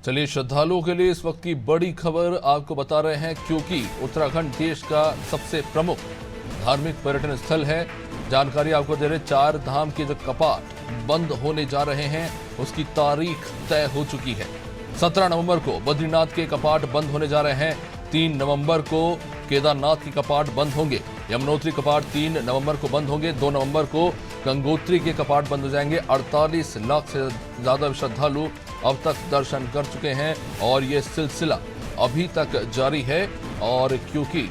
चलिए, श्रद्धालुओं के लिए इस वक्त की बड़ी खबर आपको बता रहे हैं, क्योंकि उत्तराखंड देश का सबसे प्रमुख धार्मिक पर्यटन स्थल है। जानकारी आपको दे रहे, 4 धाम के जो कपाट बंद होने जा रहे हैं उसकी तारीख तय हो चुकी है। 17 नवंबर को बद्रीनाथ के कपाट बंद होने जा रहे हैं। 3 नवंबर को केदारनाथ के कपाट बंद होंगे। यमुनोत्री कपाट 3 नवंबर को बंद होंगे। 2 नवंबर को गंगोत्री के कपाट बंद हो जाएंगे। 48 लाख से ज्यादा श्रद्धालु अब तक दर्शन कर चुके हैं और ये सिलसिला अभी तक जारी है। और क्योंकि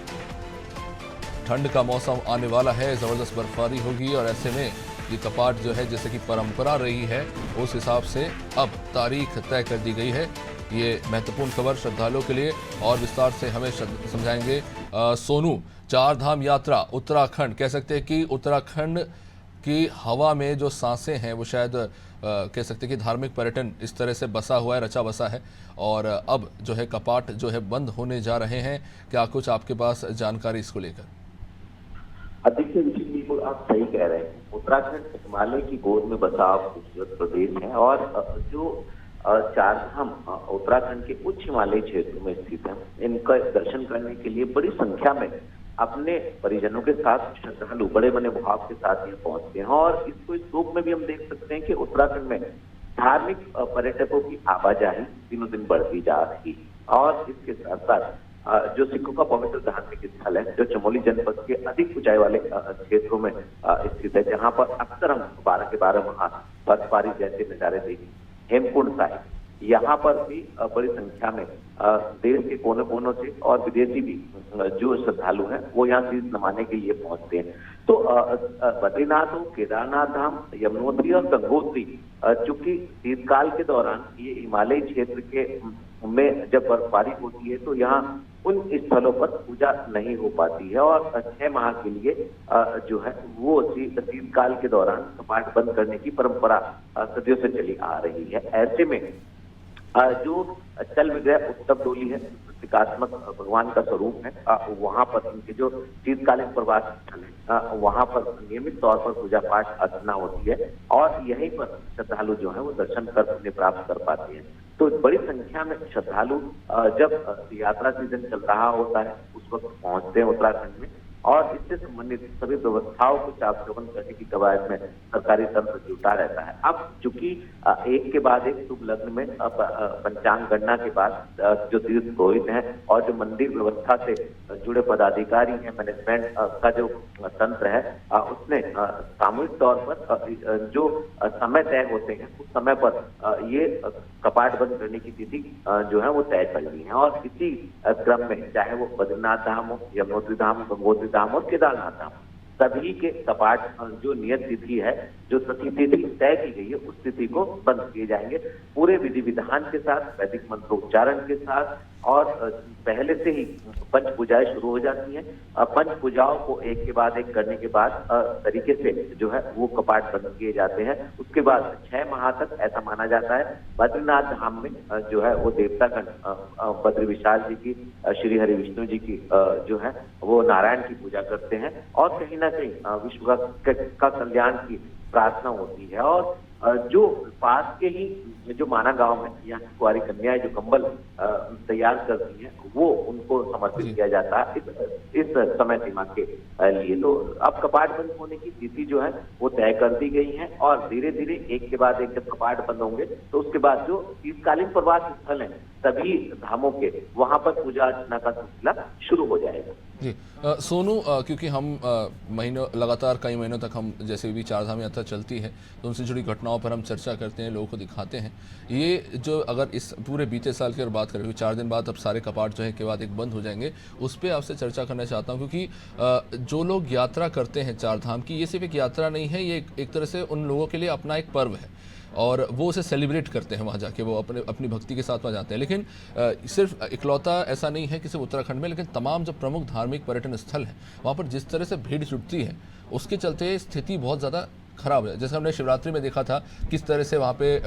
ठंड का मौसम आने वाला है, जबरदस्त बर्फबारी होगी और ऐसे में ये कपाट जो है, जैसे कि परंपरा रही है, उस हिसाब से अब तारीख तय कर दी गई है। ये महत्वपूर्ण खबर श्रद्धालुओं के लिए, और विस्तार से हमें समझाएंगे सोनू। 4 धाम यात्रा उत्तराखंड, कह सकते हैं कि उत्तराखंड की हवा में जो सांसें हैं वो शायद कह सकते हैं कि धार्मिक पर्यटन इस तरह से बसा हुआ है, रचा बसा है। और अब जो है कपाट जो है बंद होने जा रहे हैं। क्या कुछ आपके पास जानकारी इसको लेकर? देखिए, बिल्कुल आप सही कह रहे हैं। उत्तराखंड हिमालय की गोद में बसा खूबसूरत प्रदेश है और जो 4 धाम उत्तराखंड के उच्च हिमालयी क्षेत्र में स्थित है, इनका दर्शन करने के लिए बड़ी संख्या में अपने परिजनों के साथ श्रद्धालु बड़े बड़े भाव के साथ यहाँ पहुंचते हैं। और इसको इस रूप में भी हम देख सकते हैं कि उत्तराखंड में धार्मिक पर्यटकों की आवाजाही दिनों दिन बढ़ती जा रही है। और इसके साथ साथ जो सिखों का पवित्र धार्मिक स्थल है, जो चमोली जनपद के अधिक ऊंचाई वाले क्षेत्रों में स्थित है, जहाँ पर अक्सर हम 12 के 12 माह बर्फबारी जैसे नजारे देखें, हेमकुंड साहिब, यहाँ पर भी बड़ी संख्या में देश के कोने कोनों से और विदेशी भी जो श्रद्धालु हैं वो यहाँ शीश नमाने के लिए पहुंचते हैं। तो बद्रीनाथ हो, केदारनाथ धाम, यमुनोत्री और गंगोत्री, चूंकि शीतकाल के दौरान ये हिमालयी क्षेत्र के में जब बर्फबारी होती है तो यहाँ उन स्थलों पर पूजा नहीं हो पाती है और 6 माह के लिए जो है वो शीतकाल के दौरान कपाट बंद करने की परंपरा सदियों से चली आ रही है। ऐसे में जो चल विग्रह उत्तम डोली है, प्रतीकात्मक भगवान का स्वरूप है, वहां पर उनके जो शीतकालीन प्रवास स्थल है, वहां पर नियमित तौर पर पूजा पाठ अर्चना होती है और यहीं पर श्रद्धालु जो है वो दर्शन कर पुण्य प्राप्त कर पाते हैं। तो बड़ी संख्या में श्रद्धालु जब यात्रा सीजन चल रहा होता है उस वक्त पहुंचते हैं उत्तराखंड में और इससे संबंधित सभी व्यवस्थाओं को चाक चौबंद करने की कवायद में सरकारी तंत्र जुटा रहता है। अब चूंकि एक के बाद एक शुभ लग्न में पंचांग गणना के बाद जो तीर्थ पुरोहित हैं और जो मंदिर व्यवस्था से जुड़े पदाधिकारी हैं, मैनेजमेंट का जो तंत्र है, उसने सामूहिक तौर पर जो समय तय होते हैं उस समय पर ये कपाट बंद करने की तिथि जो है वो तय कर ली है। और इसी क्रम में चाहे वो बद्रीनाथ धाम हो, यमुनोत्री धाम, गंगोत्री धाम और केदारनाथ धाम, सभी के कपाट जो नियत तिथि है, जो तिथि तय की गई है, उस तिथि को बंद किए जाएंगे पूरे विधि विधान के साथ, वैदिक मंत्रोच्चारण के साथ। और पहले से ही पंच पूजाएं शुरू हो जाती हैं। पंच पूजाओं को एक के बाद एक करने के बाद तरीके से जो है वो कपाट बंद किए जाते हैं। उसके बाद 6 माह तक ऐसा माना जाता है बद्रीनाथ धाम में जो है वो देवतागण बद्री विशाल जी की, श्री हरि विष्णु जी की जो है वो नारायण की पूजा करते हैं और कहीं ना कहीं विश्व का कल्याण की प्रार्थना होती है। और जो पास के ही जो माना गांव है, यहाँ की कुंवारी कन्याएं जो कंबल तैयार करती हैं वो उनको समर्पित किया जाता है इस समय सीमा के लिए। तो अब कपाट बंद होने की तिथि जो है वो तय कर दी गई है और धीरे धीरे एक के बाद एक जब कपाट बंद होंगे तो उसके बाद जो शीतकालीन प्रवास स्थल है सभी धामों के, वहां पर पूजा अर्चना का सिलसिला शुरू हो जाएगा। जी सोनू, क्योंकि हम महीनों लगातार कई महीनों तक हम जैसे भी 4 धाम यात्रा चलती है तो उनसे जुड़ी घटनाओं पर हम चर्चा करते हैं, लोगों को दिखाते हैं। ये जो अगर इस पूरे बीते साल की अगर बात करें, 4 दिन बाद अब सारे कपाट जो है के बाद एक बंद हो जाएंगे, उस पर आपसे चर्चा करना चाहता हूँ। क्योंकि जो लोग यात्रा करते हैं 4 धाम की, ये सिर्फ एक यात्रा नहीं है, ये एक तरह से उन लोगों के लिए अपना एक पर्व है और वो उसे सेलिब्रेट करते हैं वहाँ जाके, वो अपनी भक्ति के साथ वहाँ जाते हैं। लेकिन सिर्फ इकलौता ऐसा नहीं है कि सिर्फ उत्तराखंड में, लेकिन तमाम जो प्रमुख धार्मिक पर्यटन स्थल हैं वहाँ पर जिस तरह से भीड़ जुटती है, उसके चलते स्थिति बहुत ज़्यादा खराब है। जैसे हमने शिवरात्रि में देखा था किस तरह से वहाँ पे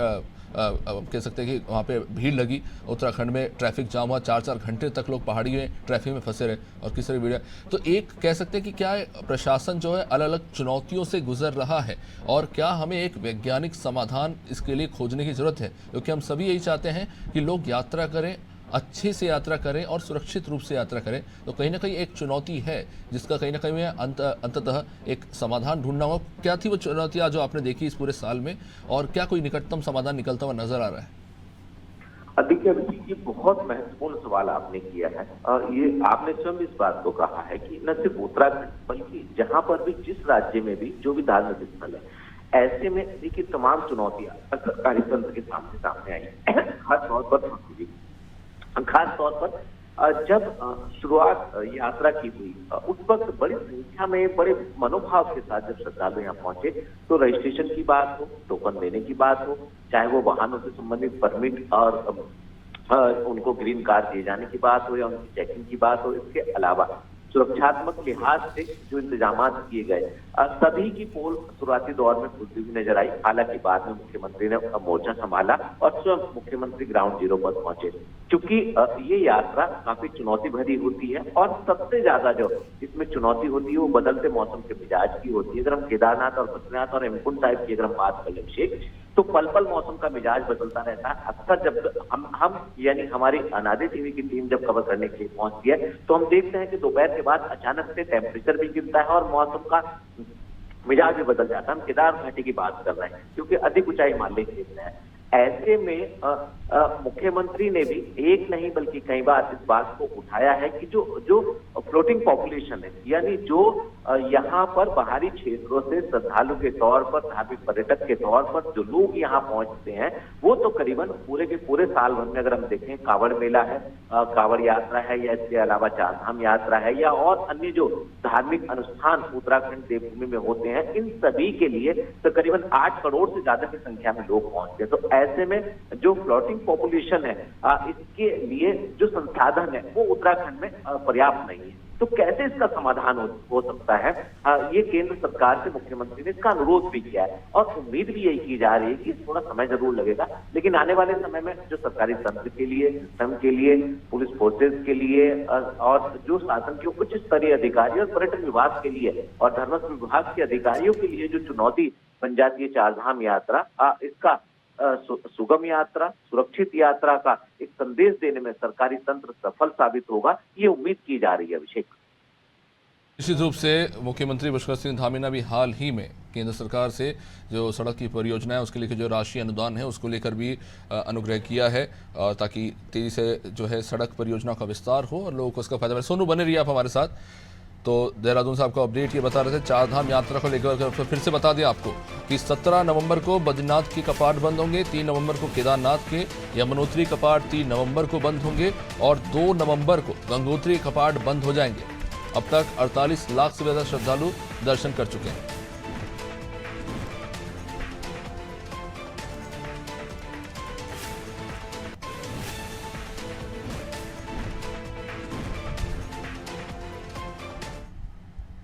कह सकते हैं कि वहाँ पे भीड़ लगी, उत्तराखंड में ट्रैफिक जाम हुआ, 4-4 घंटे तक लोग पहाड़ी में ट्रैफिक में फंसे रहे और किस तरह भीड़ है। तो एक कह सकते हैं कि क्या प्रशासन जो है अलग अलग चुनौतियों से गुजर रहा है और क्या हमें एक वैज्ञानिक समाधान इसके लिए खोजने की जरूरत है, क्योंकि हम सभी यही चाहते हैं कि लोग यात्रा करें, अच्छे से यात्रा करें और सुरक्षित रूप से यात्रा करें। तो कहीं ना कहीं एक चुनौती है जिसका कहीं ना कहीं अंततः एक समाधान ढूंढना होगा। क्या थी वो चुनौतियां जो आपने देखी इस पूरे साल में और क्या कोई निकटतम समाधान निकलता हुआ नजर आ रहा है? देखिए अभिजीत, ये बहुत महत्वपूर्ण सवाल आपने किया है। ये आपने स्वयं इस बात को कहा है कि न सिर्फ उत्तराखंड बल्कि जहां पर भी, जिस राज्य में भी जो भी धार्मिक स्थल है, ऐसे में देखिए तमाम चुनौतियां सरकारी तंत्र के सामने आई। खास तौर पर जब शुरुआत यात्रा की हुई उस वक्त बड़ी संख्या में, बड़े मनोभाव के साथ जब श्रद्धालु यहाँ पहुंचे तो रजिस्ट्रेशन की बात हो, टोकन देने की बात हो, चाहे वो वाहनों से संबंधित परमिट और उनको ग्रीन कार्ड दिए जाने की बात हो या उनकी चेकिंग की बात हो, इसके अलावा सुरक्षात्मक लिहाज से जो इंतजाम किए गए सभी की पोल शुरुआती दौर में खुलती हुई नजर आई। हालांकि बाद में मुख्यमंत्री ने मोर्चा संभाला और स्वयं मुख्यमंत्री ग्राउंड जीरो पर पहुंचे, क्योंकि ये यात्रा काफी चुनौती भरी होती है और सबसे ज्यादा जो इसमें चुनौती होती है वो बदलते मौसम के मिजाज की होती है। अगर हम केदारनाथ और बद्रीनाथ और हेमकुंड साहिब की अगर हम बात करें अभिषेक, तो पल पल मौसम का मिजाज बदलता रहता है। अक्सर जब हम यानी हमारी अनादि टीवी की टीम जब कवर करने के लिए पहुंचती है तो हम देखते हैं कि दोपहर के बाद अचानक से टेम्परेचर भी गिरता है और मौसम का मिजाज भी बदल जाता है। हम केदार घाटी की बात कर रहे हैं क्योंकि अधिक ऊंचाई हिमालय क्षेत्र है। ऐसे में मुख्यमंत्री ने भी एक नहीं बल्कि कई बार इस बात को उठाया है कि जो फ्लोटिंग पॉपुलेशन है, यानी जो यहाँ पर बाहरी क्षेत्रों से श्रद्धालु के तौर पर, धार्मिक पर्यटक के तौर पर जो लोग यहाँ पहुंचते हैं, वो तो करीबन पूरे के पूरे साल भर में अगर हम देखें, कांवड़ मेला है, कांवड़ यात्रा है या इसके अलावा चारधाम यात्रा है या और अन्य जो धार्मिक अनुष्ठान उत्तराखंड देवभूमि में होते हैं, इन सभी के लिए तो करीबन 8 करोड़ से ज्यादा की संख्या में लोग पहुंचते हैं। तो ऐसे में जो फ्लोटिंग पॉपुलेशन है, इसके लिए जो संसाधन है वो उत्तराखंड में पर्याप्त नहीं है। तो कैसे इसका समाधान हो सकता है, ये केंद्र सरकार से मुख्यमंत्री ने इसका अनुरोध भी किया है और उम्मीद भी यही की जा रही है कि थोड़ा समय जरूर लगेगा, लेकिन आने वाले समय में जो सरकारी तंत्र के लिए, सिस्टम के लिए, पुलिस फोर्सेज के लिए और जो शासन के उच्च स्तरीय अधिकारी और पर्यटन विभाग के लिए और धर्मस्व विभाग के अधिकारियों के लिए जो चुनौती बन जाती है चारधाम यात्रा, इसका सुगम यात्रा, सुरक्षित यात्रा का एक संदेश देने में सरकारी तंत्र सफल साबित होगा, ये उम्मीद की जा रही है अभिषेक। निश्चित रूप से मुख्यमंत्री पुष्कर सिंह धामी ने भी हाल ही में केंद्र सरकार से जो सड़क की परियोजना है उसके लिए जो राशि अनुदान है उसको लेकर भी अनुग्रह किया है ताकि तेजी से जो है सड़क परियोजना का विस्तार हो और लोगों को उसका फायदा मिले। सोनू बने रहिए आप हमारे साथ। तो देहरादून से आपको अपडेट ये बता रहे थे चारधाम यात्रा को लेकर, फिर से बता दें आपको कि 17 नवंबर को बद्रीनाथ के कपाट बंद होंगे, 3 नवंबर को केदारनाथ के, यमुनोत्री कपाट 3 नवंबर को बंद होंगे और 2 नवंबर को गंगोत्री कपाट बंद हो जाएंगे। अब तक 48 लाख से ज्यादा श्रद्धालु दर्शन कर चुके हैं।